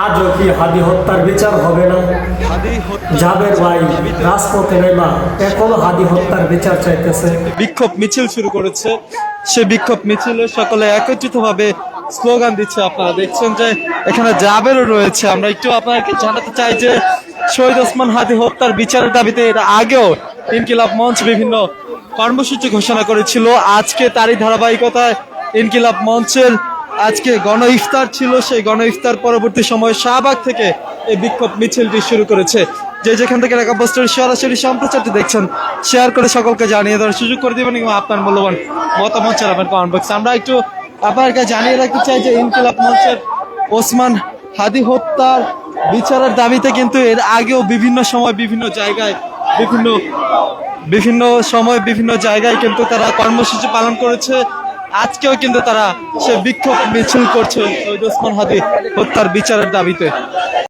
আজও কি হাদি হত্যার বিচার হবে না? জাবের ভাই রাজপথে নেমা এখনো হাদি হত্যার বিচার চাইতেছে। বিক্ষোভ মিছিল শুরু করেছে, সে বিক্ষোভ মিছিলে সকলে একত্রিতভাবে স্লোগান দিচ্ছে। আপনারা দেখছেন যে এখানে জাবেরও রয়েছে। আমরা একটু আপনাকে জানাতে চাই যে শহীদ ওসমান হাদি হত্যার বিচারের দাবিতে এর আগেও ইনকিলাব মঞ্চ বিভিন্ন কর্মসূচি ঘোষণা করেছিল। আজকে তারই ধারাবাহিকতায় ইনকিলাব মঞ্চের আজকে গণ ইফতার ছিল। সেই গণ ইফতার পরবর্তী সময় শাহবাগ থেকে এই বিক্ষোভ মিছিলটি শুরু করেছে। যে যেখান থেকে ঢাকা পোস্টের সরাসরি সম্প্রচারটি দেখছেন, শেয়ার করে সকলকে জানিয়ে দেওয়ার সুযোগ করে দেবেন এবং আপনার মূল্যবান মতামত জানাবেন কমেন্ট বক্সে। আমরা একটু আপনাকে জানিয়ে রাখতে চাই যে ইনকিলাব মঞ্চের ওসমান হাদি হত্যার বিচারের দাবিতে কিন্তু এর আগেও বিভিন্ন সময় বিভিন্ন জায়গায় বিভিন্ন জায়গায় কিন্তু তারা কর্মসূচি পালন করেছে। আজকেও কিন্তু তারা সে বিক্ষোভ মিছিল করছে শহীদ ওসমান হাদি হত্যার বিচারের দাবিতে।